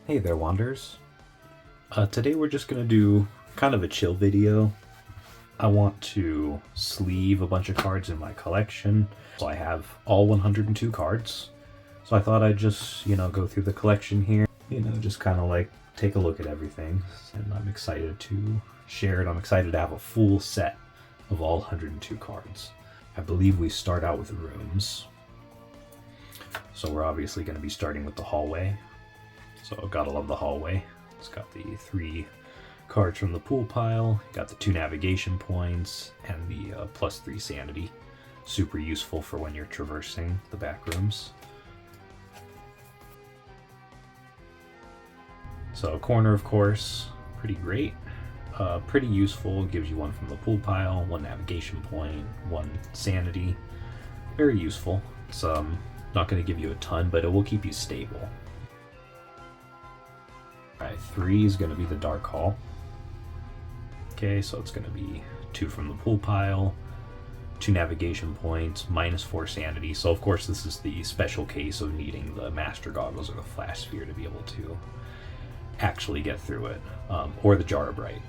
Hey there, Wanderers. Today we're just going to do kind of a chill video. I want to sleeve a bunch of cards in my collection. So I have all 102 cards. So I thought I'd just, go through the collection here. Just kind of like take a look at everything. And I'm excited to share it. I'm excited to have a full set of all 102 cards. I believe we start out with rooms. So we're obviously going to be starting with the hallway. So gotta love the hallway. It's got the 3 cards from the pool pile, got the 2 navigation points, and the +3 sanity. Super useful for when you're traversing the back rooms. So corner, of course, pretty great. Pretty useful, gives you 1 from the pool pile, 1 navigation point, 1 sanity. Very useful. It's not going to give you a ton, but it will keep you stable. Alright, 3 is going to be the dark hall. Okay, so it's going to be 2 from the pool pile, 2 navigation points, -4 sanity. So of course this is the special case of needing the master goggles or the flash sphere to be able to actually get through it, or the jar of bright.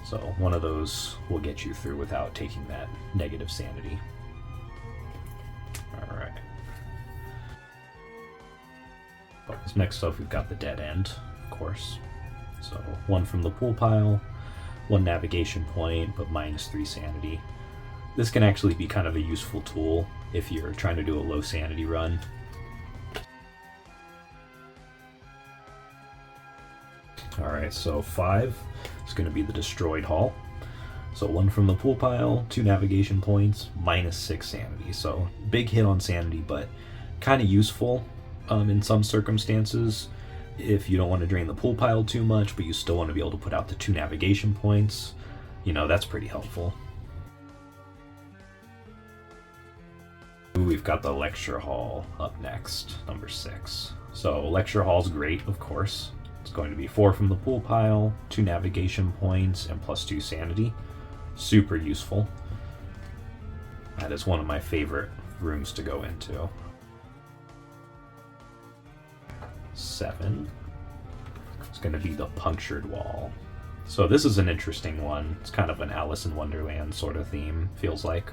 So one of those will get you through without taking that negative sanity. Alright. Next up we've got the dead end. Course. So 1 from the pool pile, 1 navigation point, but -3 sanity. This can actually be kind of a useful tool if you're trying to do a low sanity run. Alright, so 5 is going to be the destroyed hall. So 1 from the pool pile, 2 navigation points, -6 sanity. So big hit on sanity, but kind of useful in some circumstances. If you don't want to drain the pool pile too much, but you still want to be able to put out the 2 navigation points, that's pretty helpful. We've got the lecture hall up next, number 6. So lecture hall's great, of course. It's going to be 4 from the pool pile, 2 navigation points, and +2 sanity. Super useful. That is one of my favorite rooms to go into. 7 is going to be the punctured wall. So this is an interesting one. It's kind of an Alice in Wonderland sort of theme, feels like.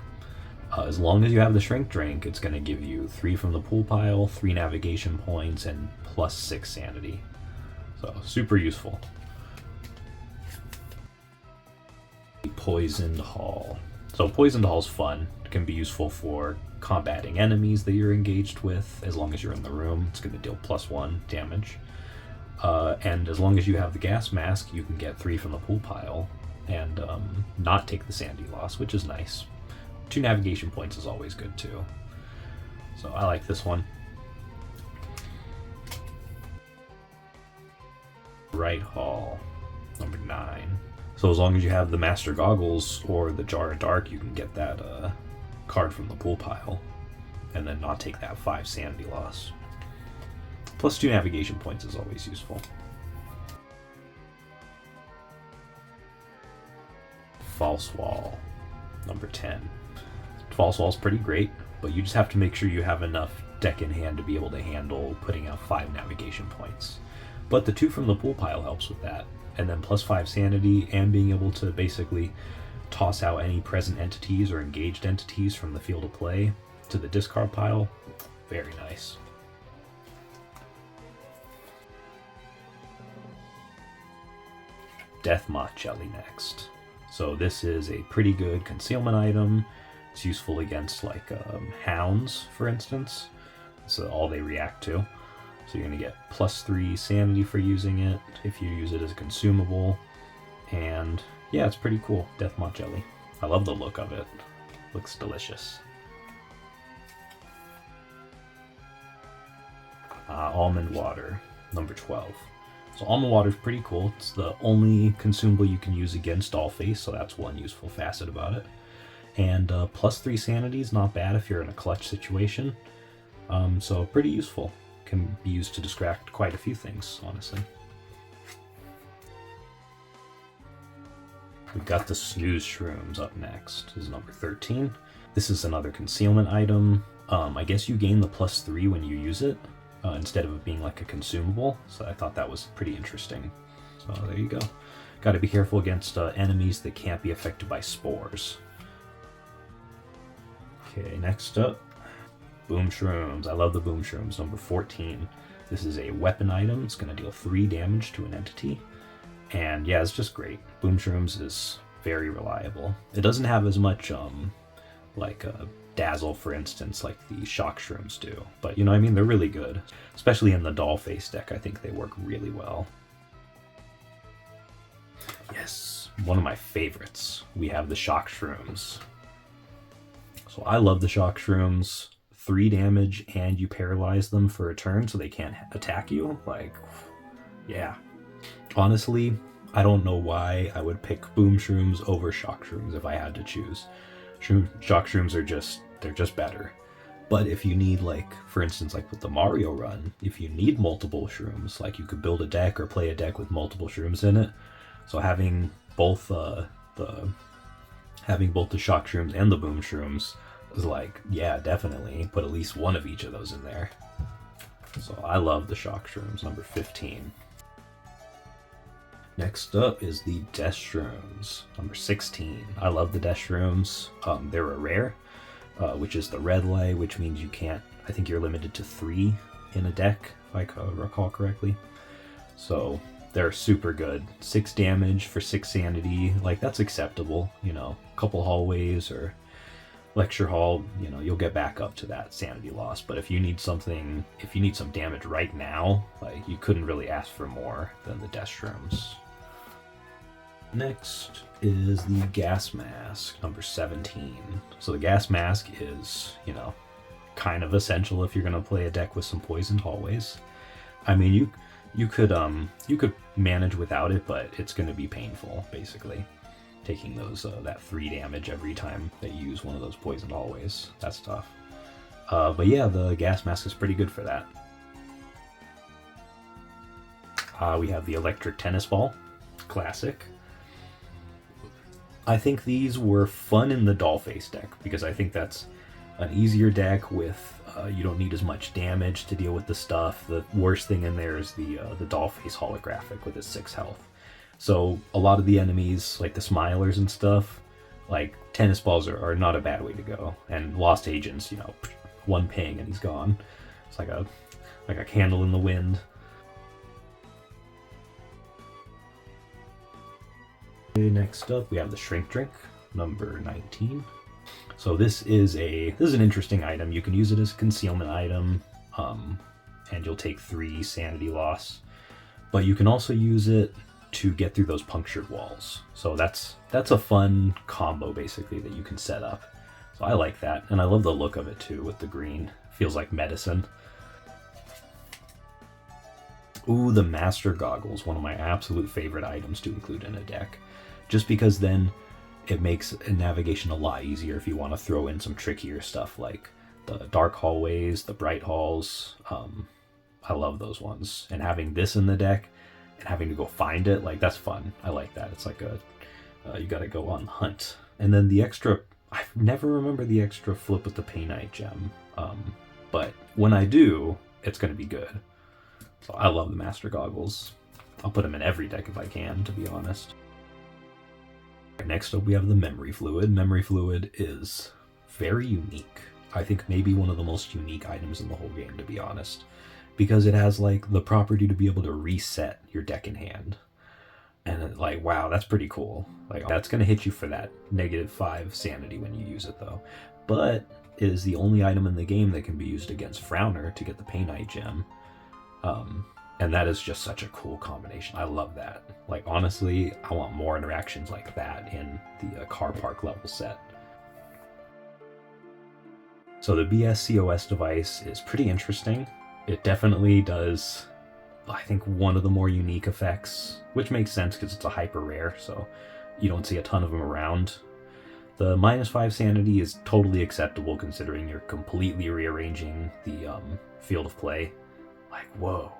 As long as you have the shrink drink, it's going to give you 3 from the pool pile, 3 navigation points, and +6 sanity. So super useful. Poisoned hall. So poisoned hall's fun. It can be useful for combating enemies that you're engaged with. As long as you're in the room, it's going to deal +1 damage. And as long as you have the gas mask, you can get 3 from the pool pile and not take the sanity loss, which is nice. 2 navigation points is always good too. So I like this one. Right hall, number 9. So as long as you have the master goggles or the jar of dark, you can get that card from the pool pile and then not take that 5 sanity loss. +2 navigation points is always useful. False wall, number 10. False wall's pretty great, but you just have to make sure you have enough deck in hand to be able to handle putting out 5 navigation points. But the 2 from the pool pile helps with that, and then +5 sanity and being able to basically toss out any present entities or engaged entities from the field of play to the discard pile. Very nice. Death Moth Jelly next. So this is a pretty good concealment item. It's useful against like hounds, for instance. So all they react to. So you're going to get +3 sanity for using it if you use it as a consumable. And yeah, it's pretty cool. Death Moth Jelly. I love the look of it. Looks delicious. Almond Water, number 12. So almond water is pretty cool. It's the only consumable you can use against Dollface, so that's one useful facet about it. And +3 sanity is not bad if you're in a clutch situation. So pretty useful. Can be used to distract quite a few things, honestly. We've got the Snooze Shrooms up next. This is number 13. This is another concealment item. I guess you gain the +3 when you use it. instead of it being like a consumable. So I thought that was pretty interesting. So there you go. Got to be careful against enemies that can't be affected by spores. Okay, next up, Boom Shrooms. I love the Boom Shrooms, number 14. This is a weapon item. It's going to deal 3 damage to an entity. And yeah, it's just great. Boom Shrooms is very reliable. It doesn't have as much like dazzle, for instance, like the shock shrooms do. But you know what I mean? They're really good. Especially in the doll face deck, I think they work really well. Yes, one of my favorites. We have the shock shrooms. So I love the shock shrooms. 3 damage and you paralyze them for a turn so they can't attack you. Like, yeah. Honestly, I don't know why I would pick Boom Shrooms over Shock Shrooms if I had to choose. Shock Shrooms are just better. But if you need, like, for instance, like with the Mario run, if you need multiple shrooms, like you could build a deck or play a deck with multiple shrooms in it. So having both the Shock Shrooms and the Boom Shrooms is like, yeah, definitely put at least one of each of those in there. So I love the Shock Shrooms, number 15. Next up is the Death Shrooms, number 16. I love the Death Shrooms. They're a rare, which is the red light, which means you can't, I think you're limited to 3 in a deck, if I recall correctly. So they're super good. 6 damage for 6 sanity, like that's acceptable, you know, a couple hallways or lecture hall, you know, you'll get back up to that sanity loss. But if you need some damage right now, like you couldn't really ask for more than the Death Shrooms. Next is the Gas Mask, number 17. So the Gas Mask is, you know, kind of essential if you're going to play a deck with some poisoned hallways. I mean, you could manage without it, but it's going to be painful, basically. Taking those that 3 damage every time that you use one of those poisoned hallways. That's tough. But yeah, the Gas Mask is pretty good for that. We have the Electric Tennis Ball, classic. I think these were fun in the Dollface deck because I think that's an easier deck with you don't need as much damage to deal with the stuff. The worst thing in there is the Dollface holographic with its 6 health. So a lot of the enemies, like the Smilers and stuff, like tennis balls are not a bad way to go. And Lost Agents, you know, 1 ping and he's gone. It's like a candle in the wind. Next up, we have the Shrink Drink, number 19. So this is an interesting item. You can use it as a concealment item, and you'll take 3 sanity loss. But you can also use it to get through those punctured walls. So that's a fun combo basically that you can set up. So I like that, and I love the look of it too with the green. Feels like medicine. Ooh, the Master Goggles, one of my absolute favorite items to include in a deck. Just because then it makes navigation a lot easier if you want to throw in some trickier stuff like the dark hallways, the bright halls. I love those ones. And having this in the deck and having to go find it, like that's fun. I like that. It's like you gotta go on hunt. And then the extra, I never remember the extra flip with the Painite gem. But when I do, it's gonna be good. So I love the Master Goggles. I'll put them in every deck if I can, to be honest. Next up, we have the Memory Fluid. Memory Fluid is very unique. I think maybe one of the most unique items in the whole game, to be honest. Because it has, like, the property to be able to reset your deck in hand. And, like, wow, that's pretty cool. Like, that's going to hit you for that -5 sanity when you use it, though. But it is the only item in the game that can be used against Frowner to get the Painite gem. And that is just such a cool combination. I love that. Like, honestly, I want more interactions like that in the car park level set. So the BSCOS device is pretty interesting. It definitely does, I think, one of the more unique effects, which makes sense because it's a hyper rare, so you don't see a ton of them around. The -5 sanity is totally acceptable considering you're completely rearranging the field of play. Like, whoa.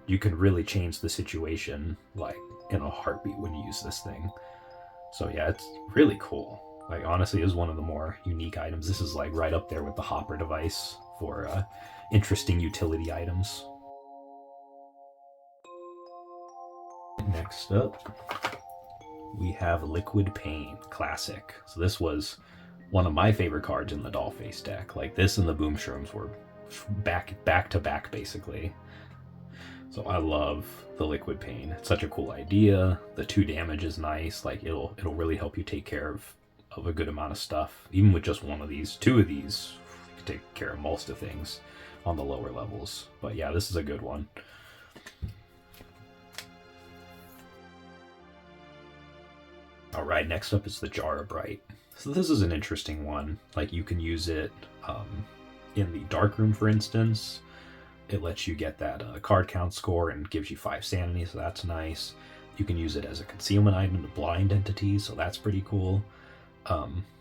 You can really change the situation like in a heartbeat when you use this thing. So yeah, it's really cool. Like, honestly, it is one of the more unique items. This is like right up there with the Hopper device for interesting utility items. Next up, we have Liquid Pain Classic. So this was one of my favorite cards in the Dollface deck. Like, this and the Boom Shrooms were back to back basically. So I love the Liquid Pain. It's such a cool idea. The 2 damage is nice. Like, it'll really help you take care of a good amount of stuff. Even with just one of these, 2 of these, you can take care of most of things on the lower levels. But yeah, this is a good one. All right, next up is the Jar of Bright. So this is an interesting one. Like, you can use it in the dark room, for instance. It lets you get that card count score and gives you 5 sanity, so that's nice. You can use it as a concealment item to blind entities, so that's pretty cool.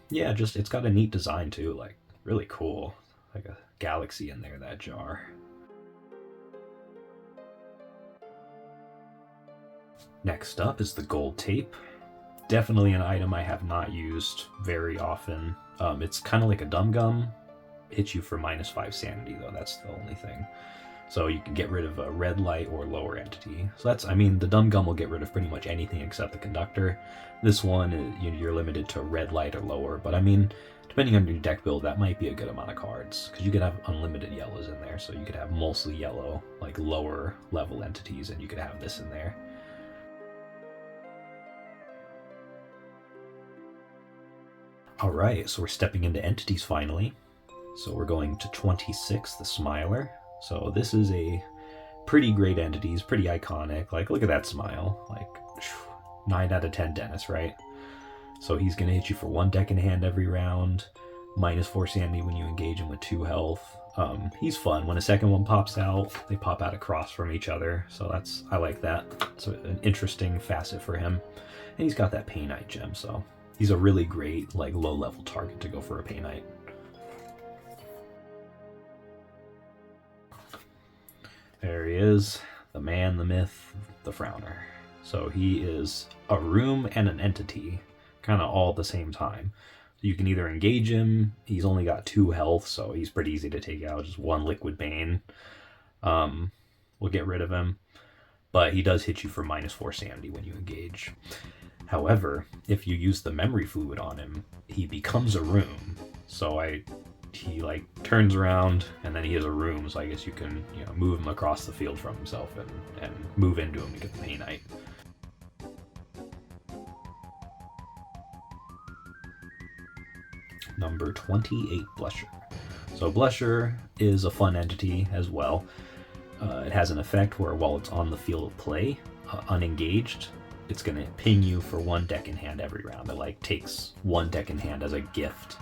Yeah, just it's got a neat design too, like really cool. Like a galaxy in there, that jar. Next up is the gold tape. Definitely an item I have not used very often. It's kind of like a Dum Gum. Hits you for -5 sanity though, that's the only thing. So you can get rid of a red light or lower entity. So that's, I mean, the Dum Gum will get rid of pretty much anything except the conductor. This one, you're limited to red light or lower, but I mean, depending on your deck build, that might be a good amount of cards, because you could have unlimited yellows in there, so you could have mostly yellow, like lower level entities, and you could have this in there. Alright, so we're stepping into entities finally. So we're going to 26, the Smiler. So this is a pretty great entity, it's pretty iconic. Like, look at that smile. Like, 9 out of 10 Dennis, right? So he's going to hit you for 1 deck in hand every round, -4 sanity when you engage him with 2 health. He's fun. When a second one pops out, they pop out across from each other. So that's, I like that. So an interesting facet for him. And he's got that Painite gem, so he's a really great, like, low-level target to go for a Painite. There he is, the man, the myth, the Frowner. So he is a room and an entity, kind of all at the same time. You can either engage him, he's only got 2 health, so he's pretty easy to take out, just 1 Liquid Bane. We'll get rid of him, but he does hit you for -4 sanity when you engage. However, if you use the memory fluid on him, he becomes a room. So he like turns around and then he has a room, so I guess you can, you know, move him across the field from himself and move into him to get the Painite. Number 28, Blusher. So Blusher is a fun entity as well. It has an effect where while it's on the field of play, unengaged, it's going to ping you for 1 deck in hand every round. It like takes 1 deck in hand as a gift.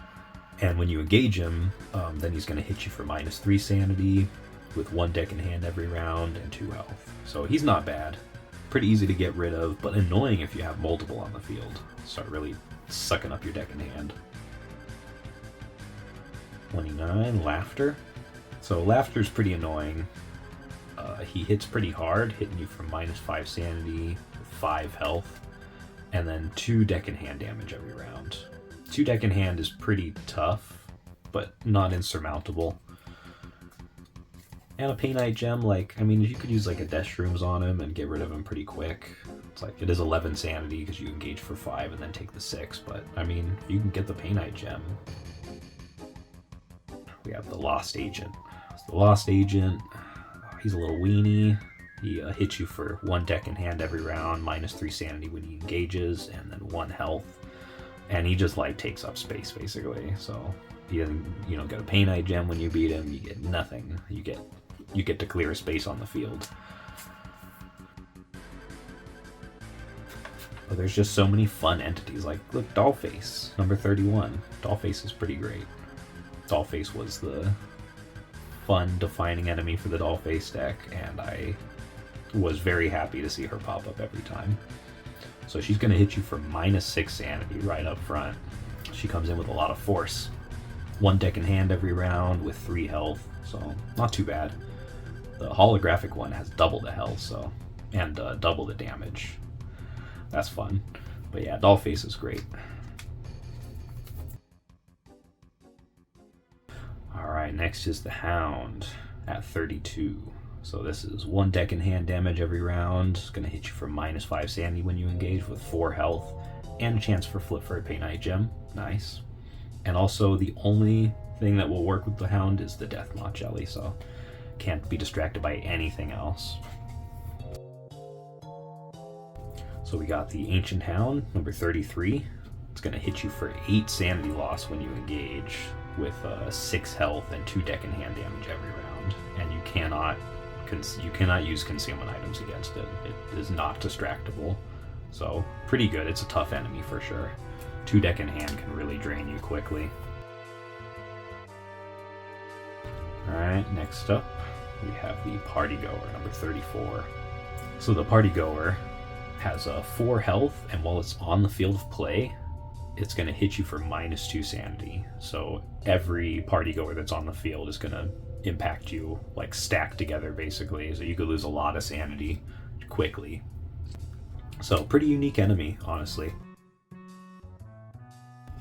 And when you engage him, then he's going to hit you for -3 sanity with 1 deck in hand every round and 2 health. So he's not bad. Pretty easy to get rid of, but annoying if you have multiple on the field. Start really sucking up your deck in hand. 29, Laughter. So Laughter's pretty annoying. He hits pretty hard, hitting you for -5 sanity, 5 health, and then 2 deck in hand damage every round. 2 deck in hand is pretty tough, but not insurmountable. And a Painite gem, like, I mean, you could use like a Death Shrooms on him and get rid of him pretty quick. It's like, it is 11 sanity because you engage for 5 and then take the 6, but I mean, you can get the Painite gem. We have the Lost Agent. So the Lost Agent, he's a little weenie. He hits you for 1 deck in hand every round, -3 sanity when he engages, and then 1 health. And he just like takes up space basically. So he doesn't, you don't get a Painite gem when you beat him. You get nothing. You get to clear a space on the field. But there's just so many fun entities. Like, look, Dollface, number 31. Dollface is pretty great. Dollface was the fun defining enemy for the Dollface deck, and I was very happy to see her pop up every time. So she's going to hit you for -6 sanity right up front. She comes in with a lot of force. 1 deck in hand every round with 3 health, so not too bad. The holographic one has double the health, so, and double the damage. That's fun. But yeah, Dollface is great. Alright, Alright, next is the Hound at 32. So this is 1 deck in hand damage every round. It's going to hit you for -5 sanity when you engage with 4 health and a chance for flip for a Pay Night Gem. Nice. And also the only thing that will work with the Hound is the Death Knot Jelly, so can't be distracted by anything else. So we got the Ancient Hound, number 33. It's going to hit you for 8 sanity loss when you engage with 6 health and 2 deck in hand damage every round. And you cannot use concealment items against it. It is not distractible. So pretty good. It's a tough enemy for sure. 2 deck in hand can really drain you quickly. Alright, next up we have the Party Goer, number 34. So the Party Goer has 4 health, and while it's on the field of play, it's going to hit you for -2 sanity. So every Party Goer that's on the field is going to impact you, like stacked together basically, so you could lose a lot of sanity quickly. So pretty unique enemy, honestly.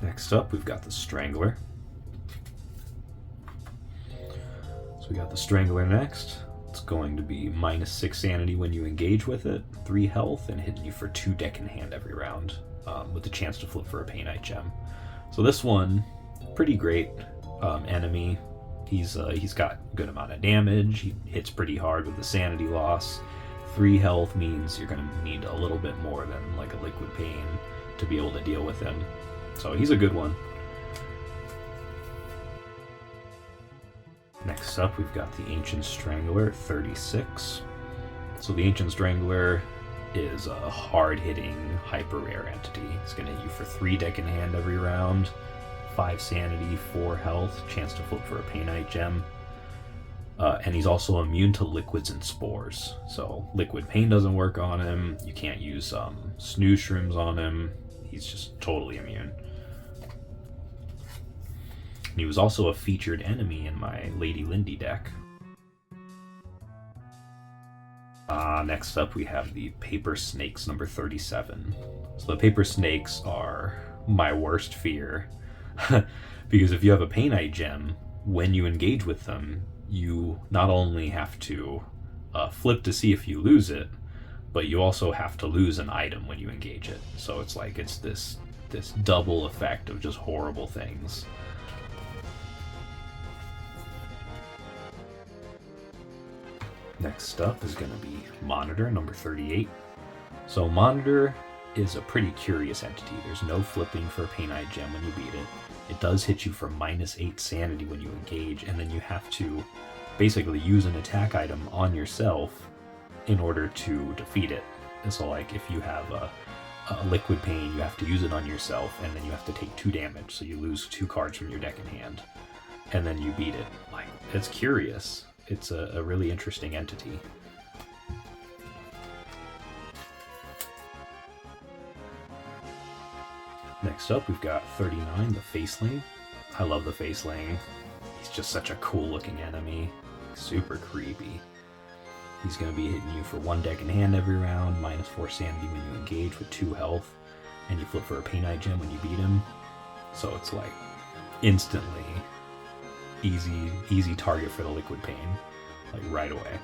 Next up, we've got the Strangler. So we got the Strangler next. It's going to be -6 sanity when you engage with it, 3 health, and hitting you for 2 deck in hand every round, with the chance to flip for a Pay Night Gem. So this one, pretty great enemy. He's got a good amount of damage. He hits pretty hard with the sanity loss. 3 health means you're going to need a little bit more than like a Liquid Pain to be able to deal with him. So he's a good one. Next up, we've got the Ancient Strangler, 36. So the Ancient Strangler is a hard-hitting, hyper-rare entity. It's going to hit you for 3 deck in hand every round, 5 sanity, 4 health, chance to flip for a Pay Night Gem. And he's also immune to liquids and spores. So Liquid Pain doesn't work on him. You can't use snooze shrooms on him. He's just totally immune. And he was also a featured enemy in my Lady Lindy deck. Next up, we have the Paper Snakes, number 37. So the Paper Snakes are my worst fear. Because if you have a Pay Night Gem, when you engage with them, you not only have to flip to see if you lose it, but you also have to lose an item when you engage it. So it's like it's this double effect of just horrible things. Next up is going to be Monitor, number 38. So Monitor is a pretty curious entity. There's no flipping for a Pay Night Gem when you beat it. It does hit you for -8 sanity when you engage, and then you have to basically use an attack item on yourself in order to defeat it. And so like if you have a Liquid Pain, you have to use it on yourself, and then you have to take 2 damage, so you lose 2 cards from your deck in hand, and then you beat it. Like, it's curious. It's a really interesting entity. Next up, we've got 39, the Faceling. I love the Faceling. He's just such a cool looking enemy. Super creepy. He's going to be hitting you for 1 deck in hand every round, -4 sanity when you engage with 2 health, and you flip for a Pay Night Gem when you beat him. So it's like instantly easy target for the Liquid Pain, like right away.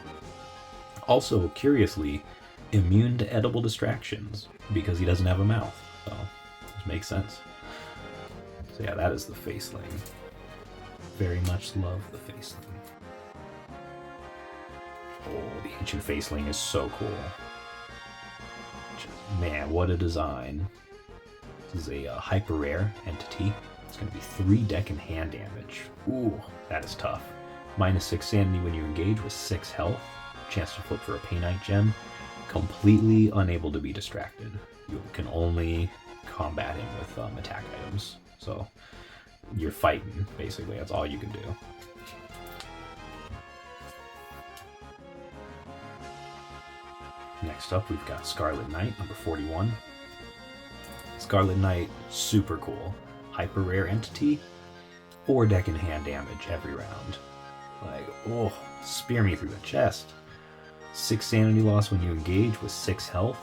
Also, curiously, immune to edible distractions because he doesn't have a mouth. So it makes sense. So yeah, that is the Faceling. Very much love the Faceling. Oh, the Ancient Faceling is so cool. Man, what a design. This is a hyper rare entity. It's going to be 3 deck in hand damage. Ooh, that is tough. -6 sanity when you engage with 6 health. Chance to flip for a Pay Night Gem. Completely unable to be distracted. You can only combat him with attack items. So you're fighting, basically. That's all you can do. Next up, we've got Scarlet Knight, number 41. Scarlet Knight, super cool. Hyper rare entity, 4 deck in hand damage every round. Like, oh, spear me through the chest. 6 sanity loss when you engage with 6 health,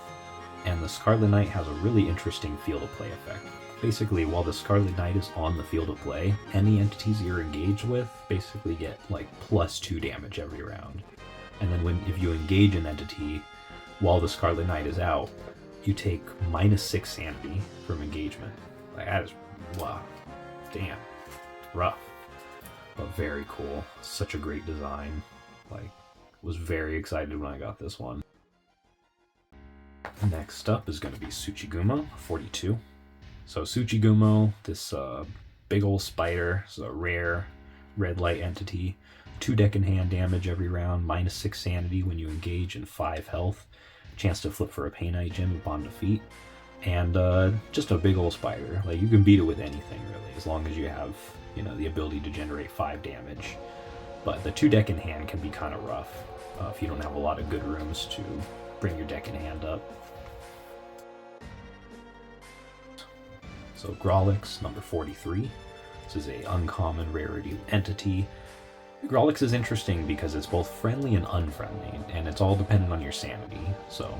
and the Scarlet Knight has a really interesting field of play effect. basically while the Scarlet Knight is on the field of play, any entities you're engaged with basically get like +2 damage every round. And then if you engage an entity while the Scarlet Knight is out, you take -6 sanity from engagement. Like, that is, wow, damn, rough, but very cool. Such a great design. Like, was very excited when I got this one. Next up is going to be Tsuchigumo, 42. So Tsuchigumo, this big old spider, is a rare red light entity. 2 deck in hand damage every round, -6 sanity when you engage, and 5 health. Chance to flip for a Pay Night Gem upon defeat. And just a big old spider. Like, you can beat it with anything really, as long as you have, you know, the ability to generate 5 damage. But the 2 deck in hand can be kind of rough if you don't have a lot of good rooms to bring your deck in hand up. So Grolix, number 43. This is a uncommon rarity entity. Grolix is interesting because it's both friendly and unfriendly, and it's all dependent on your sanity. So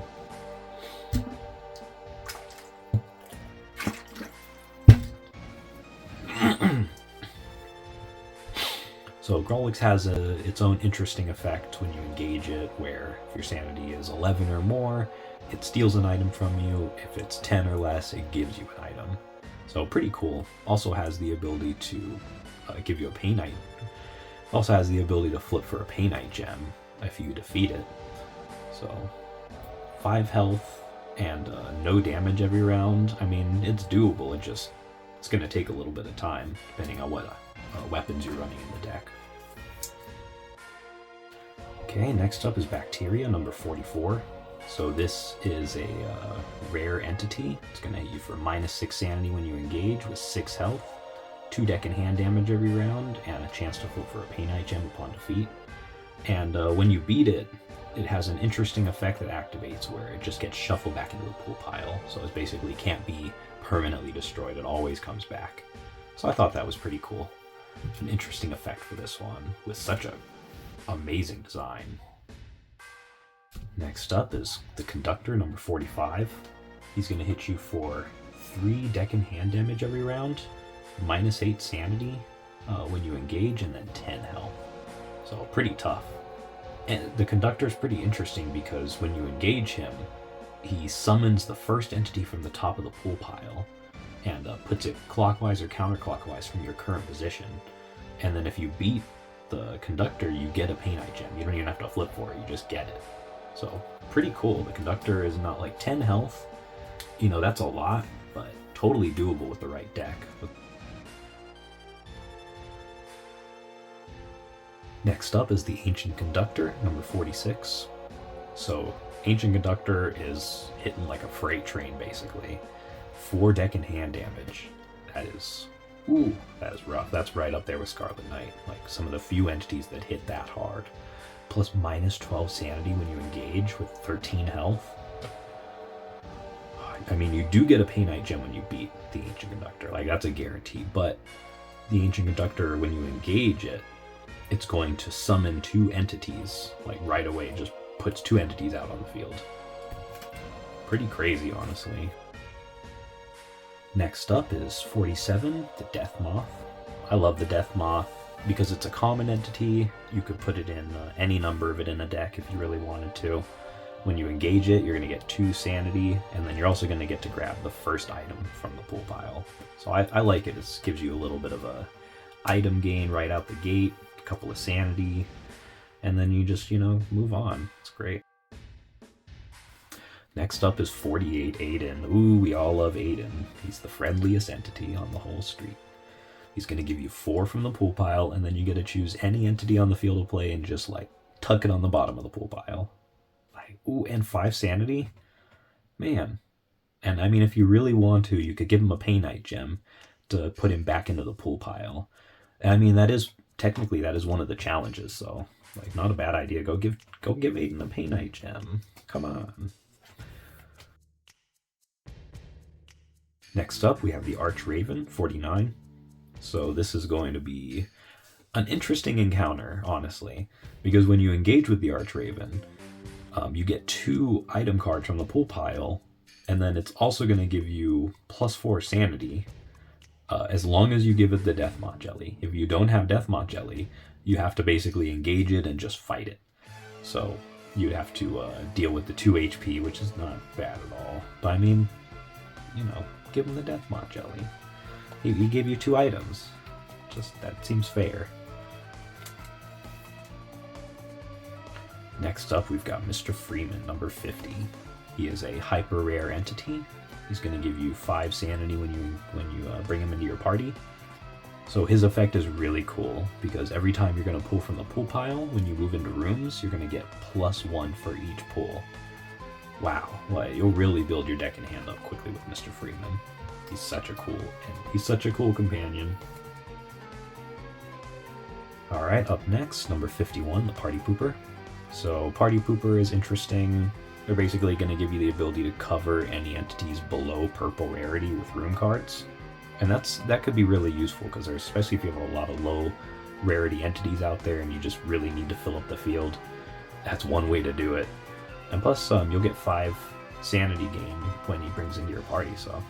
Grolix has its own interesting effect when you engage it, where if your sanity is 11 or more, it steals an item from you. If it's 10 or less, it gives you an item. So pretty cool. Also has the ability to give you a Pay Night. Also has the ability to flip for a Pay Night Gem if you defeat it. So 5 health and no damage every round. I mean, it's doable. It's going to take a little bit of time depending on what weapons you're running in the deck. Okay, next up is Bacteria, number 44. So this is a rare entity. It's going to hit you for -6 sanity when you engage with 6 health, 2 deck in hand damage every round, and a chance to flip for a Pay Night Gem upon defeat. And when you beat it, it has an interesting effect that activates where it just gets shuffled back into the pool pile. So it basically can't be permanently destroyed. It always comes back. So I thought that was pretty cool. An interesting effect for this one with such a amazing design. Next up is the Conductor, number 45. He's going to hit you for 3 deck in hand damage every round, -8 sanity when you engage, and then 10 health. So pretty tough. And the Conductor is pretty interesting because when you engage him, he summons the first entity from the top of the pool pile and puts it clockwise or counterclockwise from your current position. And then if you beat the Conductor, you get a Pay Night Gem. You don't even have to flip for it, you just get it. So pretty cool. The Conductor is not like 10 health. You know, that's a lot, but totally doable with the right deck. Next up is the Ancient Conductor, number 46. So Ancient Conductor is hitting like a freight train, basically. 4 deck in hand damage. That is rough. That's right up there with Scarlet Knight. Like some of the few entities that hit that hard. Plus -12 sanity when you engage with 13 health. I mean, you do get a Pay Night Gem when you beat the Ancient Conductor. Like, that's a guarantee. But the Ancient Conductor, when you engage it, it's going to summon 2 entities. Like, right away, it just puts 2 entities out on the field. Pretty crazy, honestly. Next up is 47, the Death Moth. I love the Death Moth because it's a common entity. You could put it in any number of it in a deck if you really wanted to. When you engage it, you're going to get 2 sanity, and then you're also going to get to grab the first item from the pool pile. So I like it. It gives you a little bit of a item gain right out the gate, a couple of sanity, and then you just, you know, move on. It's great. Next up is 48 Aiden. Ooh, we all love Aiden. He's the friendliest entity on the whole street. He's going to give you 4 from the pool pile, and then you get to choose any entity on the field of play and just, like, tuck it on the bottom of the pool pile. Like, ooh, and 5 sanity? Man. And, I mean, if you really want to, you could give him a Pay Night Gem to put him back into the pool pile. And, I mean, that is one of the challenges, so, like, not a bad idea. Go give Aiden a Pay Night Gem. Come on. Next up, we have the Archraven, 49. So this is going to be an interesting encounter, honestly, because when you engage with the Archraven, you get 2 item cards from the pool pile, And then it's also going to give you +4 sanity as long as you give it the Deathmont Jelly. If you don't have Deathmont Jelly, you have to basically engage it and just fight it. So you'd have to deal with the 2 HP, which is not bad at all. But I mean, you know, give him the Deathmont Jelly. He gave you 2 items. Just, that seems fair. Next up, we've got Mr. Freeman, number 50. He is a hyper rare entity. He's going to give you 5 sanity when you bring him into your party. So his effect is really cool because every time you're going to pull from the pool pile, when you move into rooms, you're going to get +1 for each pull. Wow, well, you'll really build your deck and hand up quickly with Mr. Freeman. He's such a cool companion. All right, up next, number 51, the Party Pooper. So Party Pooper is interesting. They're basically going to give you the ability to cover any entities below purple rarity with room cards. And that could be really useful because especially if you have a lot of low rarity entities out there and you just really need to fill up the field, that's one way to do it. And plus you'll get 5 sanity gained when he brings into your party, so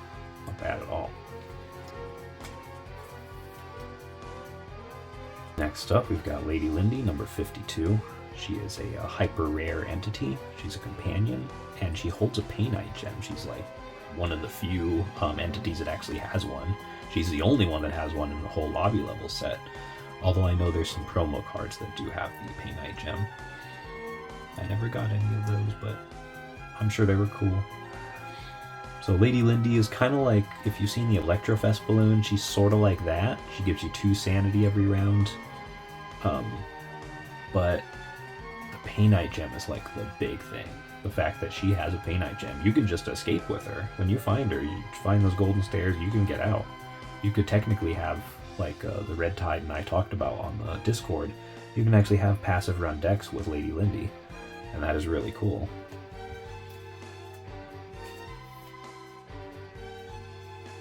not bad at all. Next up, we've got Lady Lindy, number 52. She is a hyper rare entity. She's a companion, and she holds a Painite gem. She's like one of the few entities that actually has one. She's the only one that has one in the whole lobby level set. Although I know there's some promo cards that do have the Painite gem. I never got any of those, but I'm sure they were cool. So Lady Lindy is kind of like, if you've seen the Electrofest balloon, she's sort of like that. She gives you 2 sanity every round. But the Painite gem is like the big thing. The fact that she has a Painite gem, you can just escape with her. When you find her, you find those golden stairs, you can get out. You could technically have, like the Red Tide and I talked about on the Discord, you can actually have passive run decks with Lady Lindy. And that is really cool.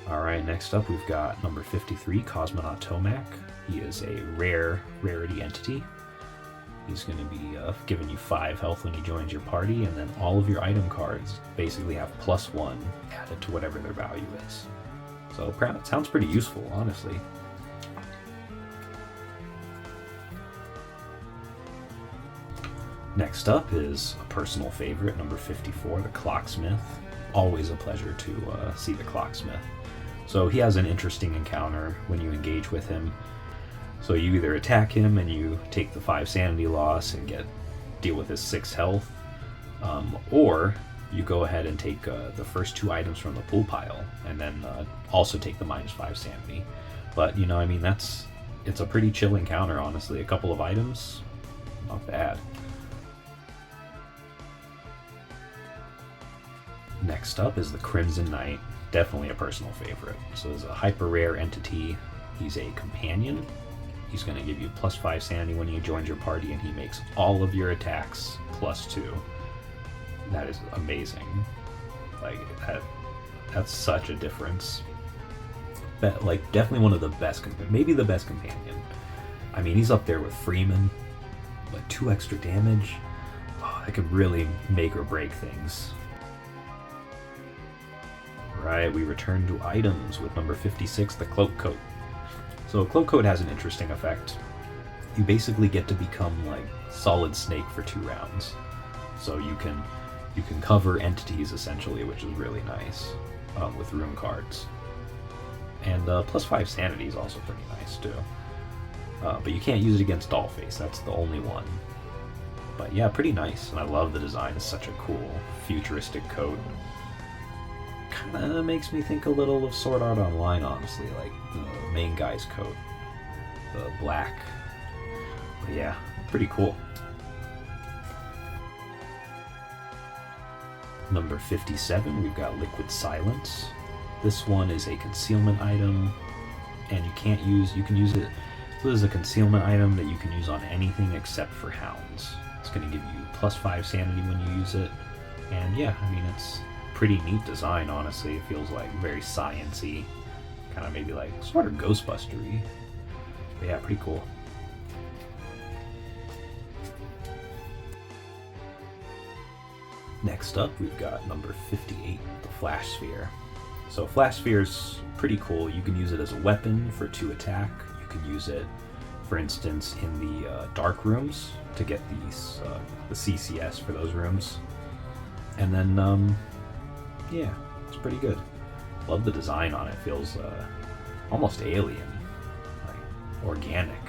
Alright, next up we've got number 53, Cosmonaut Tomac. He is a rarity entity. He's going to be giving you 5 health when he joins your party, and then all of your item cards basically have +1 added to whatever their value is. So it sounds pretty useful, honestly. Next up is a personal favorite, number 54, the Clocksmith. Always a pleasure to see the Clocksmith. So he has an interesting encounter when you engage with him. So you either attack him and you take the 5 sanity loss and deal with his 6 health, or you go ahead and take the first 2 items from the pool pile and then also take the -5 sanity. But you know, I mean, it's a pretty chill encounter, honestly. A couple of items, not bad. Next up is the Crimson Knight, definitely a personal favorite. So he's a hyper rare entity. He's a companion. He's going to give you +5 sanity when he joins your party, and he makes all of your attacks +2. That is amazing. Like, that's such a difference. But, like, definitely one of the best, maybe the best companion. I mean, he's up there with Freeman, but 2 extra damage, that could really make or break things. Right, we return to items with number 56, the Cloak Coat. So Cloak Coat has an interesting effect. You basically get to become like Solid Snake for 2 rounds. So you can cover entities essentially, which is really nice with room cards. And +5 sanity is also pretty nice too. But you can't use it against Dollface, that's the only one. But yeah, pretty nice, and I love the design. It's such a cool futuristic coat. Kinda makes me think a little of Sword Art Online, honestly, like the main guy's coat, the black. But yeah, pretty cool. Number 57, we've got Liquid Silence. This one is a concealment item, and you can use it. So this is a concealment item that you can use on anything except for hounds. It's going to give you +5 sanity when you use it, and yeah, I mean, it's pretty neat design, honestly. It feels like very science-y, kind of maybe like sort of Ghostbuster-y. But yeah, pretty cool. Next up, we've got number 58, the Flash Sphere. So Flash Sphere's pretty cool. You can use it as a weapon for 2 attack. You can use it, for instance, in the dark rooms to get these the CCS for those rooms. And then, yeah, it's pretty good. Love the design on it. Feels almost alien, like organic,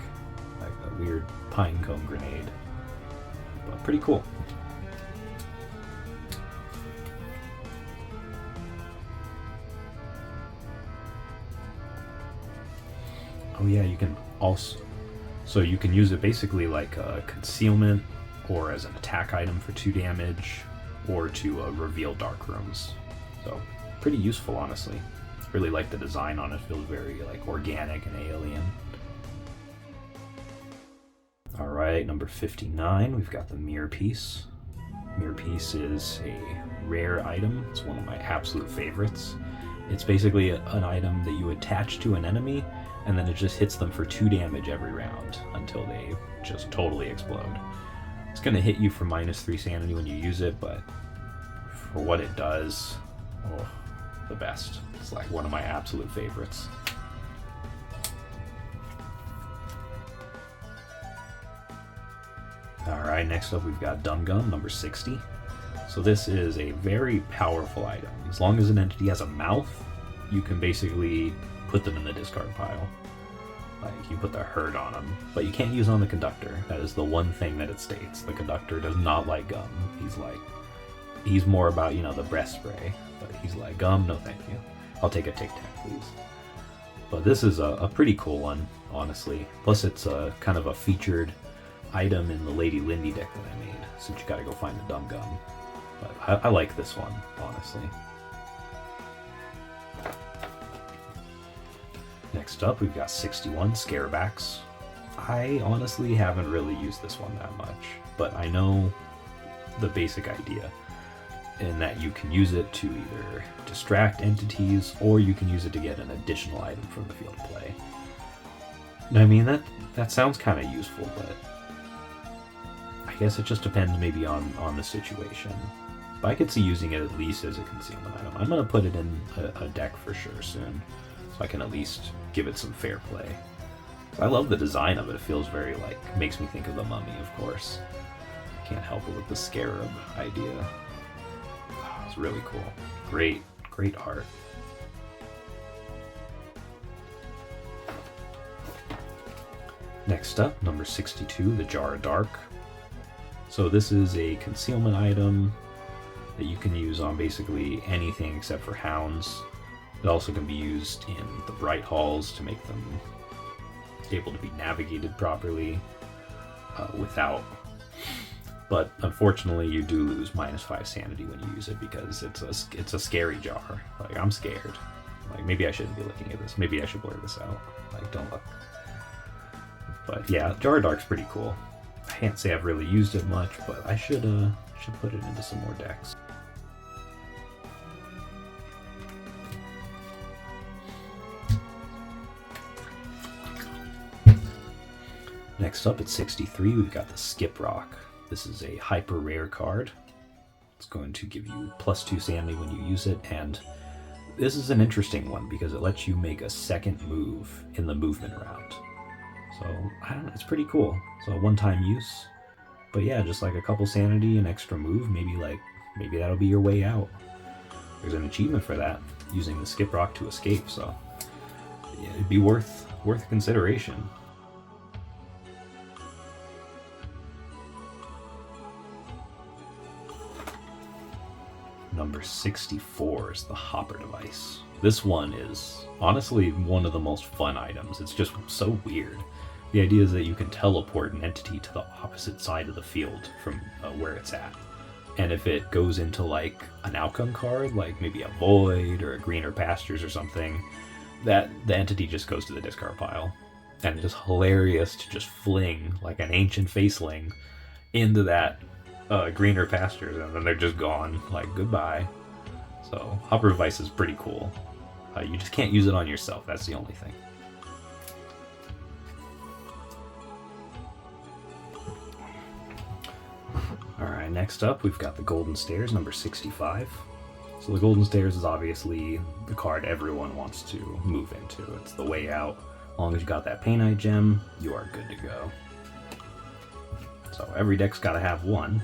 like a weird pine cone grenade. But pretty cool. Oh yeah, you can also, so you can use it basically like a concealment or as an attack item for 2 damage or to reveal dark rooms. So pretty useful, honestly. Really like the design on it. Feels very like organic and alien. All right, number 59, we've got the Mirror Piece. Mirror Piece is a rare item. It's one of my absolute favorites. It's basically an item that you attach to an enemy, and then it just hits them for 2 damage every round until they just totally explode. It's going to hit you for -3 sanity when you use it, but for what it does, oh, the best. It's like one of my absolute favorites. Alright, next up we've got Dum Gum, number 60. So this is a very powerful item. As long as an entity has a mouth, you can basically put them in the discard pile. Like, you put the hurt on them, but you can't use on the conductor. That is the one thing that it states. The conductor does not like gum. He's more about, you know, the breath spray, but he's like, gum, no thank you. I'll take a Tic Tac, please. But this is a pretty cool one, honestly. Plus it's a kind of a featured item in the Lady Lindy deck that I made, since you gotta go find the Dum Gum. But I like this one, honestly. Next up, we've got 61, Scarebacks. I honestly haven't really used this one that much, but I know the basic idea, in that you can use it to either distract entities, or you can use it to get an additional item from the field of play. I mean, that sounds kind of useful, but I guess it just depends maybe on the situation. But I could see using it at least as a concealment item. I'm going to put it in a deck for sure soon, so I can at least give it some fair play. I love the design of it. It feels very, like, makes me think of the Mummy, of course. Can't help it with the scarab idea. Oh, it's really cool. Great art. Next up, number 62, the Jar of Dark. So this is a concealment item that you can use on basically anything except for hounds. It also can be used in the Bright Halls to make them able to be navigated properly without. But unfortunately, you do lose -5 sanity when you use it because it's a scary jar. Like, I'm scared. Like, maybe I shouldn't be looking at this. Maybe I should blur this out. Like, don't look. But yeah, Jar of Dark's pretty cool. I can't say I've really used it much, but I should put it into some more decks. Next up at 63, we've got the Skip Rock. This is a hyper rare card. It's going to give you +2 sanity when you use it, and this is an interesting one because it lets you make a second move in the movement round. So, I don't know, it's pretty cool. So a one-time use, but yeah, just like a couple sanity, an extra move, maybe that'll be your way out. There's an achievement for that, using the Skip Rock to escape, so yeah, it'd be worth consideration. Number 64 is the Hopper device. This one is honestly one of the most fun items. It's just so weird. The idea is that you can teleport an entity to the opposite side of the field from where it's at. And if it goes into like an outcome card, like maybe a Void or a Greener Pastures or something, that the entity just goes to the discard pile. And it's just hilarious to just fling like an ancient faceling into that Greener Pastures, and then they're just gone, like, goodbye. So Hopper device is pretty cool. You just can't use it on yourself, that's the only thing. Alright, next up we've got the Golden Stairs, number 65. So the Golden Stairs is obviously the card everyone wants to move into. It's the way out. As long as you got that Painite gem, you are good to go. So every deck's got to have one,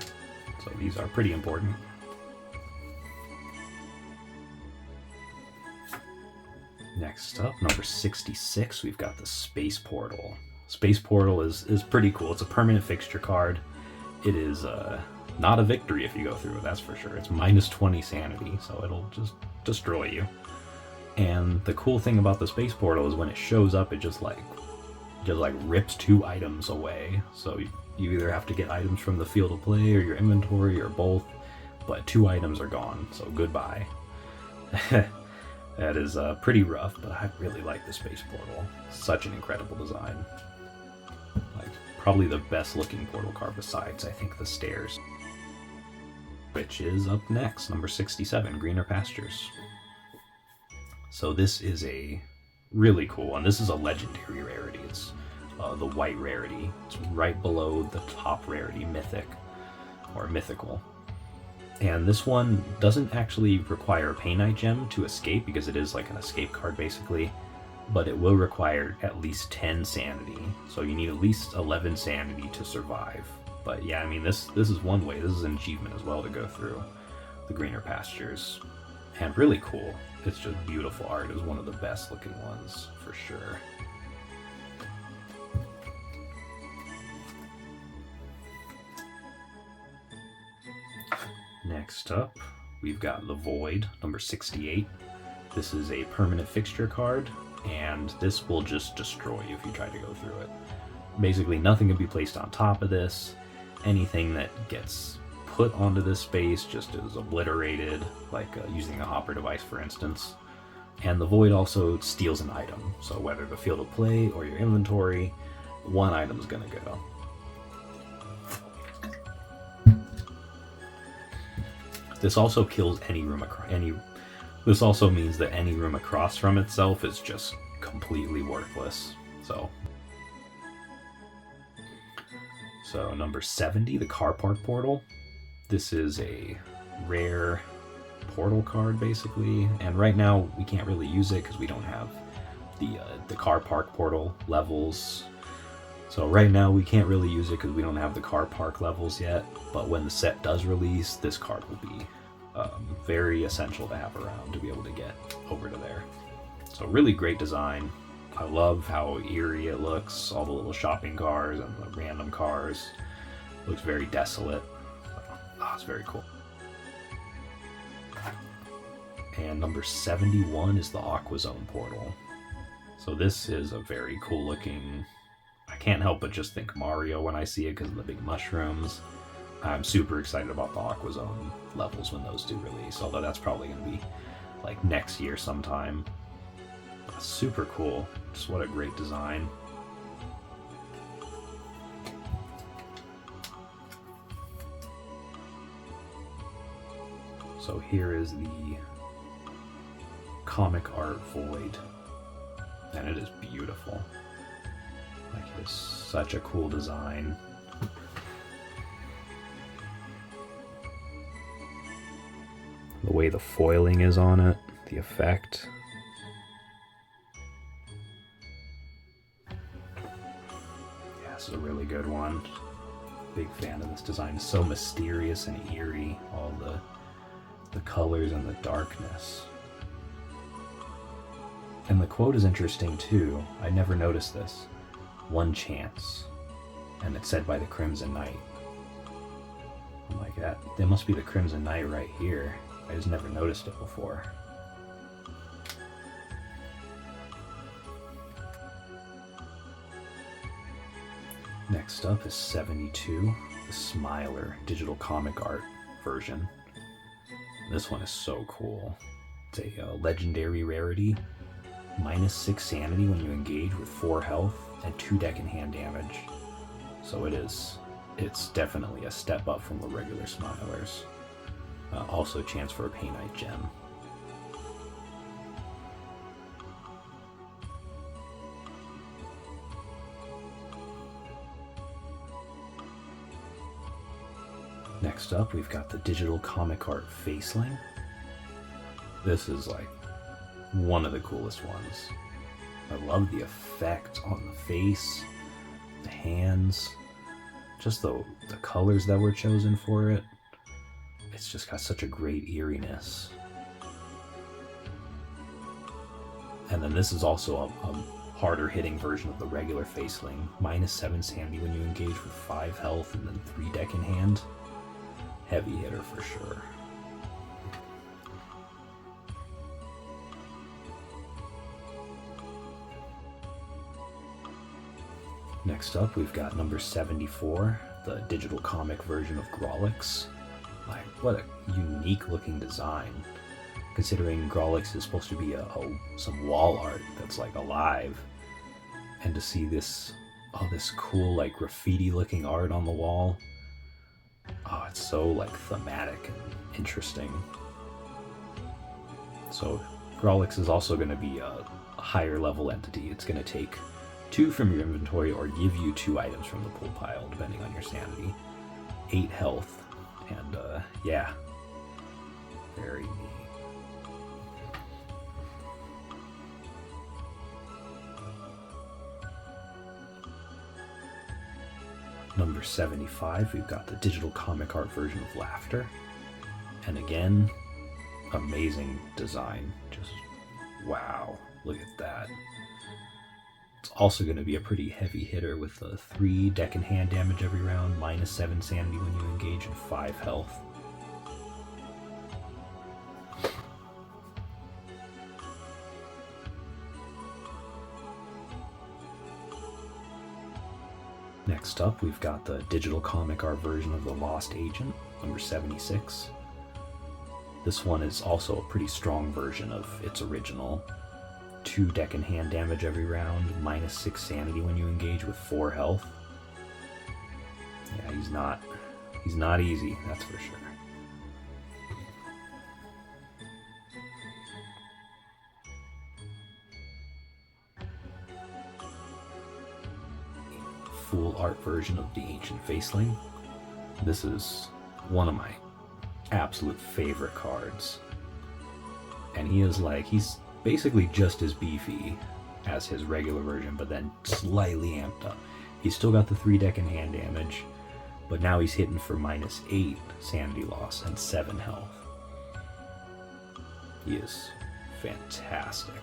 so these are pretty important. Next up, number 66, we've got the Space Portal. Space Portal is pretty cool. It's a permanent fixture card. It is not a victory if you go through it, that's for sure. It's minus 20 sanity, so it'll just destroy you. And the cool thing about the Space Portal is when it shows up, it just like rips 2 items away. So you either have to get items from the field of play or your inventory or both, but 2 items are gone, so goodbye. That is pretty rough, but I really like the Space Portal. Such an incredible design. Like, probably the best looking portal card besides, I think, the Stairs. Which is up next, number 67, Greener Pastures. So this is a really cool one. This is a legendary rarity. It's the white rarity. It's right below the top rarity, Mythic, or Mythical. And this one doesn't actually require a Painite gem to escape, because it is like an escape card basically, but it will require at least 10 sanity. So you need at least 11 sanity to survive. But yeah, I mean, this is one way. This is an achievement as well to go through the Greener Pastures. And really cool. It's just beautiful art. It was one of the best looking ones for sure. Next up, we've got the Void, number 68. This is a permanent fixture card, and this will just destroy you if you try to go through it. Basically, nothing can be placed on top of this. Anything that gets put onto this space just is obliterated, like using a hopper device, for instance. And the Void also steals an item, so whether the field of play or your inventory, one item's gonna go. This also kills any room across. This also means that any room across from itself is just completely worthless. So number 70, the Car Park Portal. This is a rare portal card basically, and right now we can't really use it because we don't have the Car Park Portal levels. So right now we can't really use it because we don't have the car park levels yet, but when the set does release, this card will be very essential to have around to be able to get over to there. So really great design. I love how eerie it looks, all the little shopping cars and the random cars. Looks very desolate. It's very cool. And number 71 is the Aqua Zone Portal. So this is a very cool looking... I can't help but just think Mario when I see it because of the big mushrooms. I'm super excited about the Aqua Zone levels when those do release, although that's probably going to be like next year sometime. Super cool. Just what a great design. So here is the comic art Void, and it is beautiful. Like, it is such a cool design. The way the foiling is on it, the effect. Yeah, this is a really good one. Big fan of this design. It's so mysterious and eerie, all the colors and the darkness. And the quote is interesting too. I never noticed this. One chance. And it's said by the Crimson Knight. I'm like, that must be the Crimson Knight right here. I just never noticed it before. Next up is 72, the Smiler digital comic art version. This one is so cool. It's a legendary rarity. -6 sanity when you engage with 4 health and 2 deck and hand damage. So it's definitely a step up from the regular Smilers. Also a chance for a Painite gem. Next up, we've got the digital comic art Faceling. This is like one of the coolest ones. I love the effect on the face, the hands, just the colors that were chosen for it. It's just got such a great eeriness. And then this is also a harder hitting version of the regular Faceling. -7 sanity when you engage with 5 health and then 3 deck in hand. Heavy hitter for sure. Next up, we've got number 74, the digital comic version of Grolix. Like, what a unique looking design, considering Grolix is supposed to be some wall art that's like alive. And to see this cool like graffiti looking art on the wall, oh, it's so like thematic and interesting. So Grolix is also going to be a higher level entity. It's going to take 2 from your inventory or give you 2 items from the pool pile, depending on your sanity. 8 health, and yeah, very neat. Number 75, we've got the digital comic art version of Laughter. And again, amazing design. Just wow, look at that. It's also going to be a pretty heavy hitter with 3 deck and hand damage every round, -7 sanity when you engage, and 5 health. Next up, we've got the digital comic art version of the Lost Agent, number 76. This one is also a pretty strong version of its original. 2 deck and hand damage every round, -6 sanity when you engage with 4 health. Yeah, he's not easy, that's for sure. Full art version of the Ancient Faceling. This is one of my absolute favorite cards. And he's basically just as beefy as his regular version, but then slightly amped up. He's still got the 3 deck and hand damage, but now he's hitting for -8 sanity loss and 7 health. He is fantastic.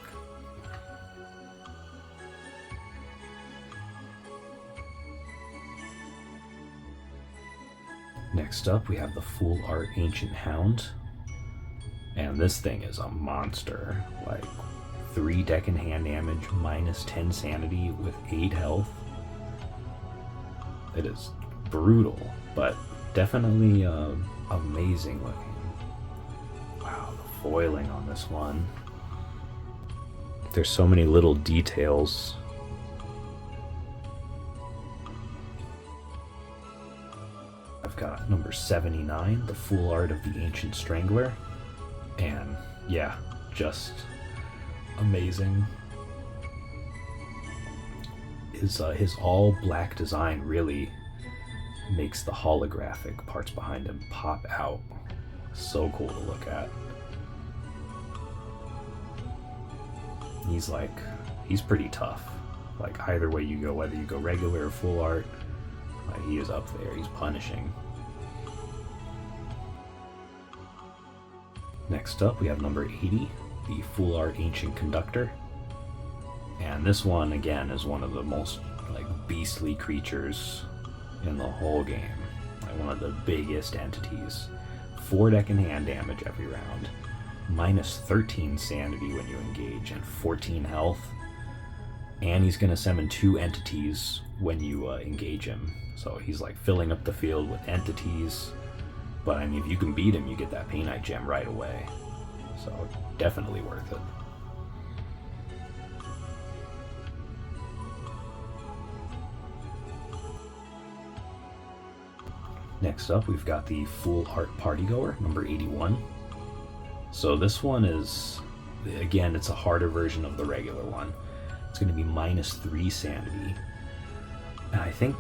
Next up, we have the full art Ancient Hound. And this thing is a monster. Like 3 deck and hand damage, -10 sanity with 8 health. It is brutal, but definitely amazing looking. Wow, the foiling on this one. There's so many little details. I've got number 79, the full art of the Ancient Strangler. And yeah, just amazing. His all black design really makes the holographic parts behind him pop out. So cool to look at. He's pretty tough. Like either way you go, whether you go regular or full art, like he is up there. He's punishing. Next up, we have number 80, the full art Ancient Conductor. And this one, again, is one of the most like beastly creatures in the whole game. Like one of the biggest entities. 4 deck and hand damage every round. -13 sanity when you engage and 14 health. And he's going to summon 2 entities when you engage him. So he's like filling up the field with entities. But I mean, if you can beat him, you get that Painite gem right away. So definitely worth it. Next up, we've got the full art Partygoer, number 81. So this one is, again, it's a harder version of the regular one. It's going to be -3 sanity. And I think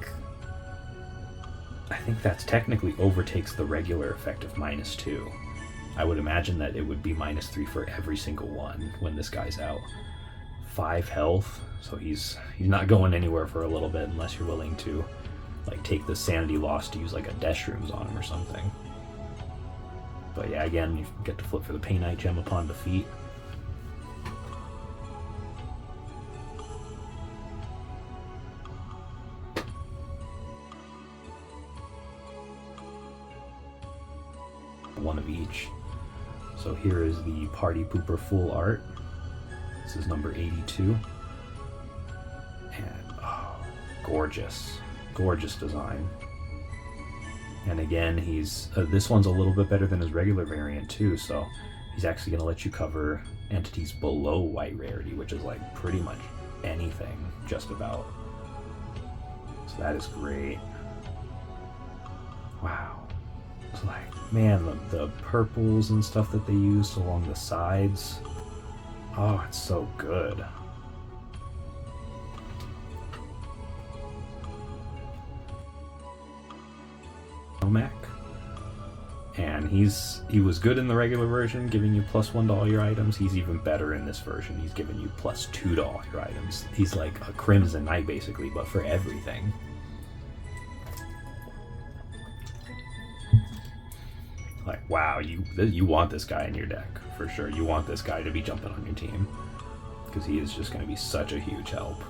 I think that's technically overtakes the regular effect of -2. I would imagine that it would be -3 for every single one when this guy's out. 5 health, so he's not going anywhere for a little bit unless you're willing to like take the sanity loss to use like a Death Shrooms on him or something. But yeah, again, you get to flip for the Painite Gem upon defeat. One of each. So here is the Party Pooper full art. This is number 82. And oh, gorgeous. Gorgeous design. And again, he's this one's a little bit better than his regular variant too, so he's actually going to let you cover entities below white rarity, which is like pretty much anything, just about. So that is great. Wow. It's like, man, the purples and stuff that they used along the sides. Oh, it's so good. Mac, and he was good in the regular version, giving you +1 to all your items. He's even better in this version. He's giving you +2 to all your items. He's like a Crimson Knight basically, but for everything. Like, wow, you want this guy in your deck for sure. You want this guy to be jumping on your team because he is just going to be such a huge help.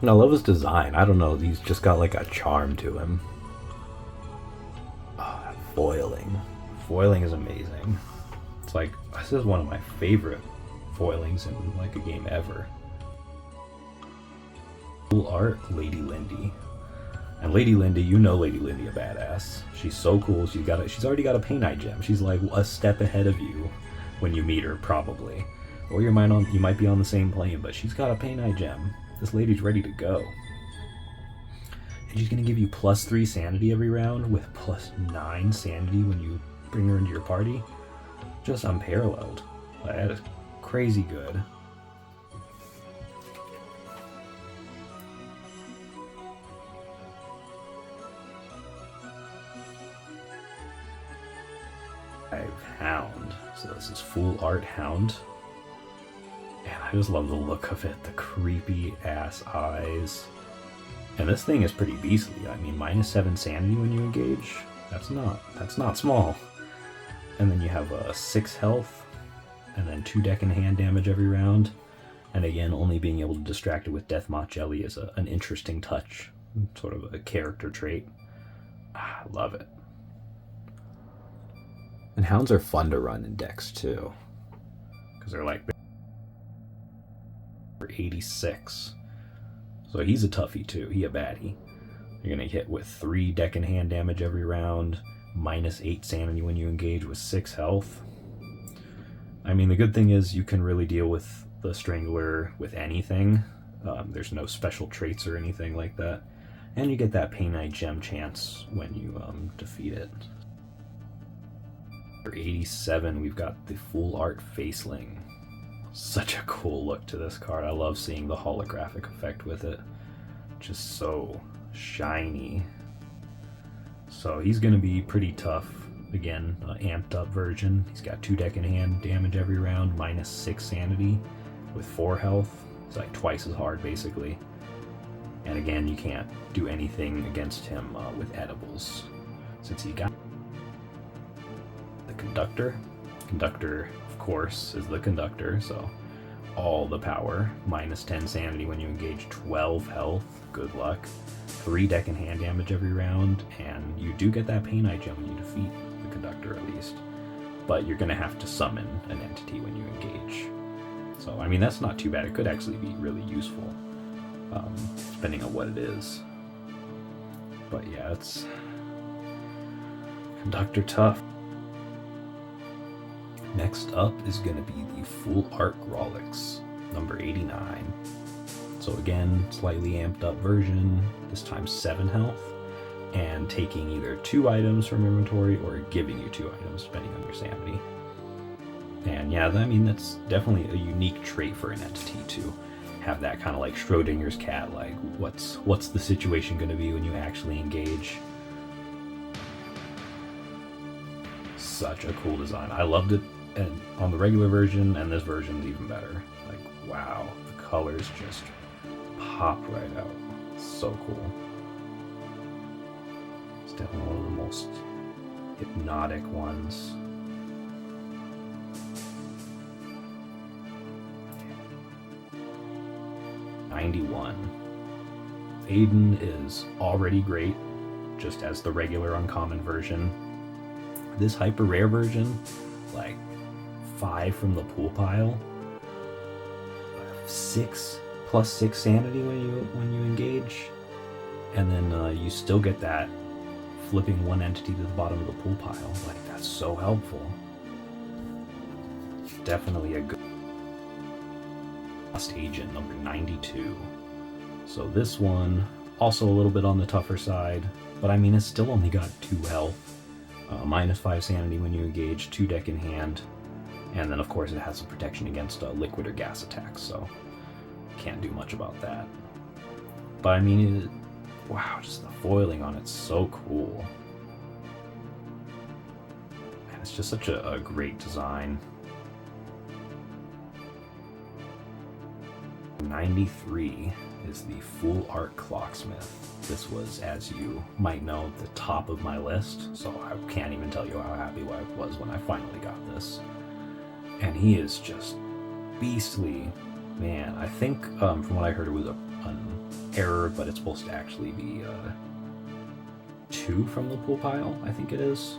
And I love his design. I don't know, he's just got like a charm to him. Oh, that foiling. Foiling is amazing. It's like, this is one of my favorite foilings in like a game ever. Cool art, Lady Lindy. And Lady Lindy, you know Lady Lindy a badass. She's so cool. She's already got a Painite Gem. She's like a step ahead of you when you meet her, probably. Or you might be on the same plane, but she's got a Painite Gem. This lady's ready to go. And she's going to give you +3 sanity every round with +9 sanity when you bring her into your party. Just unparalleled. Like, that is crazy good. Hound. So this is full art Hound. And I just love the look of it, the creepy ass eyes. And this thing is pretty beastly. I mean, -7 sanity when you engage. That's not small. And then you have 6 health, and then 2 deck and hand damage every round. And again, only being able to distract it with Death Moth Jelly is an interesting touch, sort of a character trait. I love it. And hounds are fun to run in decks too, because they're like 86. So he's a toughie too. He a baddie. You're gonna hit with 3 deck and hand damage every round, -8 sanity when you engage with 6 health. I mean, the good thing is you can really deal with the Strangler with anything. There's no special traits or anything like that, and you get that Painite Gem chance when you defeat it. For 87, we've got the full art Faceling. Such a cool look to this card. I love seeing the holographic effect with it. Just so shiny. So he's going to be pretty tough. Again, amped up version. He's got 2 deck and hand damage every round, -6 sanity with 4 health. It's like twice as hard basically. And again, you can't do anything against him with edibles, since he got the Conductor. Conductor, of course, is the Conductor, so all the power. -10 sanity when you engage, 12 health, good luck. 3 deck and hand damage every round, and you do get that Painite Gem when you defeat the Conductor at least. But you're going to have to summon an entity when you engage. So, I mean, that's not too bad. It could actually be really useful, depending on what it is. But yeah, it's Conductor tough. Next up is going to be the full art Grolix, number 89. So again, slightly amped up version, this time 7 health, and taking either 2 items from inventory or giving you 2 items depending on your sanity. And yeah, I mean, that's definitely a unique trait for an entity to have that kind of like Schrodinger's cat, like what's the situation going to be when you actually engage. Such a cool design. I loved it and on the regular version, and this version's even better. Like, wow, the colors just pop right out. So cool. It's definitely one of the most hypnotic ones. $91. Aiden is already great, just as the regular uncommon version. This hyper rare version, like 5 from the pool pile, 6 plus 6 sanity when you engage, and then you still get that flipping one entity to the bottom of the pool pile. Like, that's so helpful. Definitely a good Lost Agent, number 92. So this one, also a little bit on the tougher side, but I mean, it's still only got 2 health, minus 5 sanity when you engage, 2 deck in hand, and then of course it has some protection against liquid or gas attacks, so can't do much about that. But I mean, wow, just the foiling on it's so cool. And it's just such a great design. 93 is the Full Art Clocksmith. This was, as you might know, the top of my list, so I can't even tell you how happy I was when I finally got this. And he is just beastly. Man, I think from what I heard it was an error, but it's supposed to actually be 2 from the pool pile, I think it is.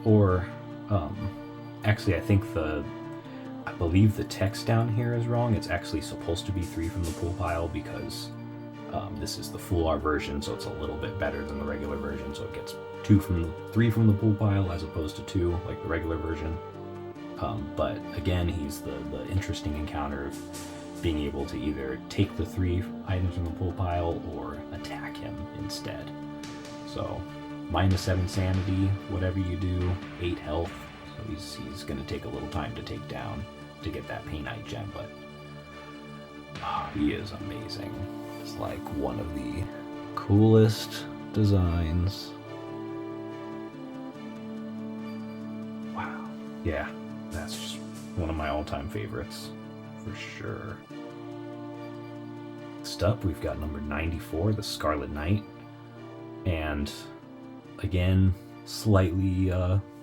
Or, actually I think I believe the text down here is wrong. It's actually supposed to be 3 from the pool pile because this is the full art version, so it's a little bit better than the regular version. So it gets 3 from the pool pile as opposed to 2 like the regular version. But again, he's the interesting encounter of being able to either take the 3 items from the pool pile or attack him instead. So minus 7 sanity, whatever you do, 8 health. So he's going to take a little time to take down to get that Painite gem, but he is amazing. It's like one of the coolest designs. Wow. Yeah, that's just one of my all-time favorites for sure. Next up, we've got number 94, the Scarlet Knight. And again, slightly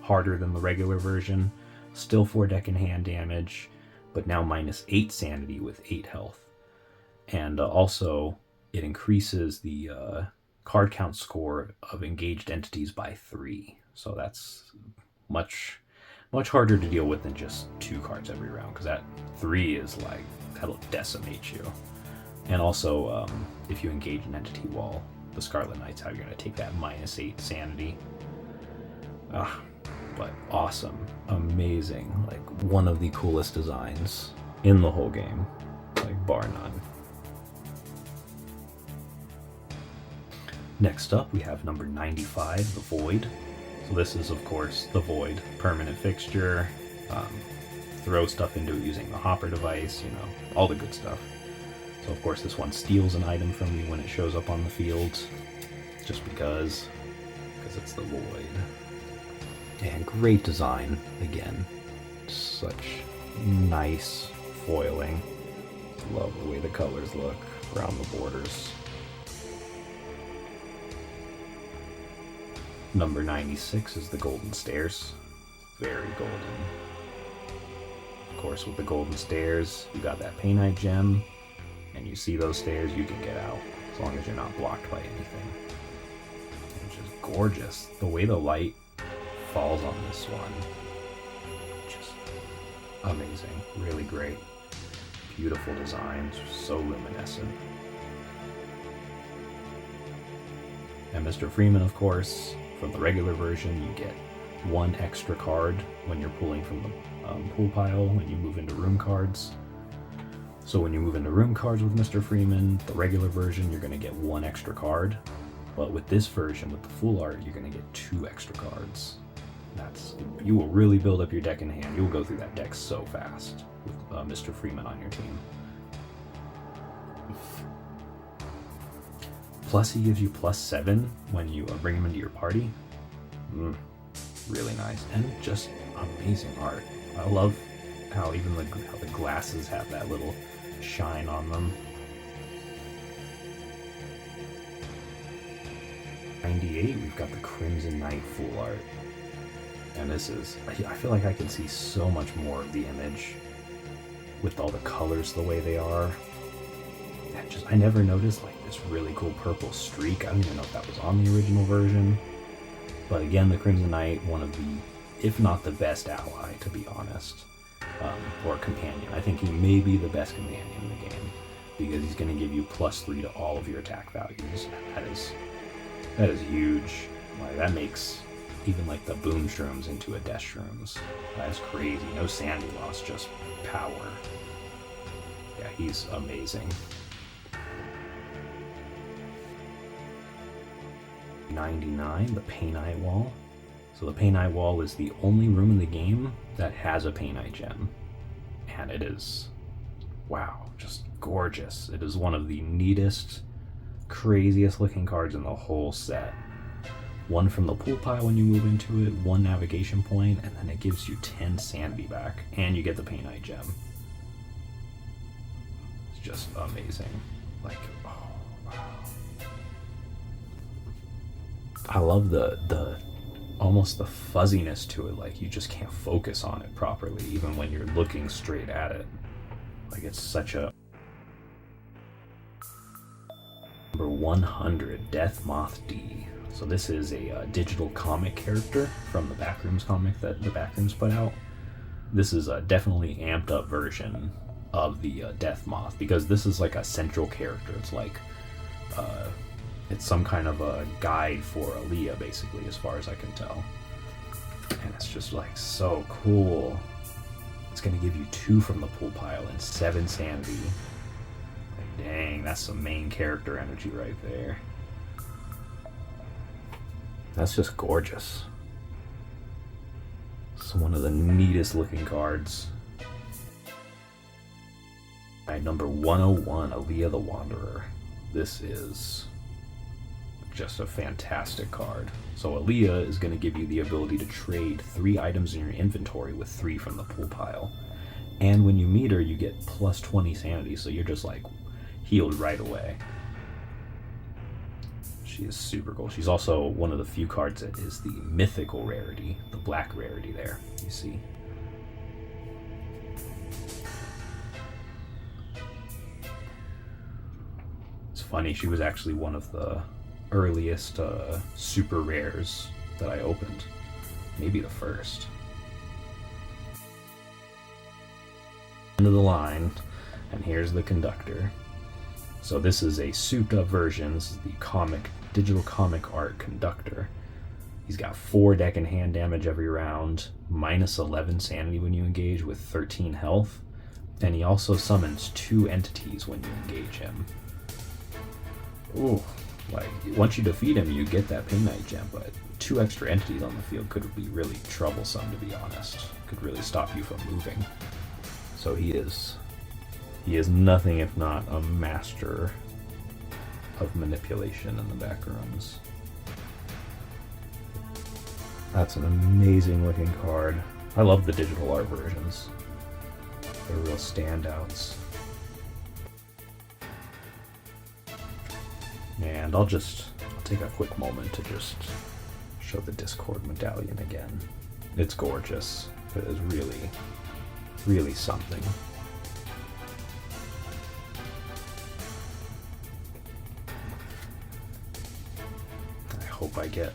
harder than the regular version. Still 4 deck in hand damage, but now minus 8 sanity with 8 health. And also, it increases the card count score of engaged entities by 3. So that's much harder to deal with than just 2 cards every round, because that 3 is like, that'll decimate you. And also, if you engage an entity while the Scarlet Knight's out, you're going to take that minus 8 sanity. But awesome, amazing, like one of the coolest designs in the whole game, like bar none. Next up, we have number 95, the Void. So this is, of course, the Void permanent fixture. Throw stuff into it using the hopper device, you know, all the good stuff. So of course this one steals an item from you when it shows up on the field, just because it's the Void. And great design, again. Such nice foiling. Love the way the colors look around the borders. Number 96 is the Golden Stairs. Very golden. Of course, with the Golden Stairs, you got that Painite gem, and you see those stairs, you can get out, as long as you're not blocked by anything. It's just gorgeous. The way the light falls on this one, just amazing. Really great. Beautiful designs, so luminescent. And Mr. Freeman, of course, from the regular version, you get 1 extra card when you're pulling from the pool pile when you move into room cards. So when you move into room cards with Mr. Freeman, the regular version, you're going to get 1 extra card. But with this version, with the full art, you're going to get 2 extra cards. You will really build up your deck in hand. You'll go through that deck so fast with Mr. Freeman on your team. Plus he gives you +7 when you bring him into your party. Really nice, and just amazing art. I love how even how the glasses have that little shine on them. 98, we've got the Crimson Knight full art. And this is, I feel like I can see so much more of the image with all the colors the way they are. And just, I never noticed like this really cool purple streak. I don't even know if that was on the original version. But again, the Crimson Knight, one of the, if not the best ally, to be honest, or companion. I think he may be the best companion in the game because he's going to give you +3 to all of your attack values. That is huge. Like, that makes even like the Boom Shrooms into a Death Shrooms. That's crazy. No sanity loss, just power. Yeah, he's amazing. 99, the Painite Wall. So the Painite Wall is the only room in the game that has a Painite gem. And it is, wow, just gorgeous. It is one of the neatest, craziest looking cards in the whole set. One from the pool pile when you move into it, 1 navigation point, and then it gives you 10 sanity back, and you get the Painite gem. It's just amazing. Like, oh, wow. I love the almost the fuzziness to it, like you just can't focus on it properly even when you're looking straight at it. Like, it's such a... Number 100, Death Moth D. So this is a digital comic character from the Backrooms comic that the Backrooms put out. This is a definitely amped up version of the Death Moth, because this is like a central character. It's like it's some kind of a guide for Aaliyah, basically, as far as I can tell. And it's just like so cool. It's gonna give you 2 from the pool pile and 7 sanity. Like, dang, that's some main character energy right there. That's just gorgeous. It's one of the neatest looking cards. Alright, number 101, Aaliyah the Wanderer. This is just a fantastic card. So Aaliyah is going to give you the ability to trade 3 items in your inventory with 3 from the pool pile. And when you meet her, you get +20 sanity, so you're just like healed right away. She is super cool. She's also one of the few cards that is the mythical rarity, the black rarity there, you see. It's funny, she was actually one of the earliest super rares that I opened. Maybe the first. End of the line, and here's the conductor. So this is a souped up version. This is the digital comic art conductor. He's got 4 deck and hand damage every round, -11 sanity when you engage with 13 health, and he also summons 2 entities when you engage him. Ooh, like once you defeat him, you get that Painite gem, but 2 extra entities on the field could be really troublesome, to be honest. Could really stop you from moving. So he is nothing if not a master of manipulation in the Backrooms. That's an amazing looking card. I love the digital art versions. They're real standouts. And I'll take a quick moment to just show the Discord medallion again. It's gorgeous. It is really, really something. I hope I get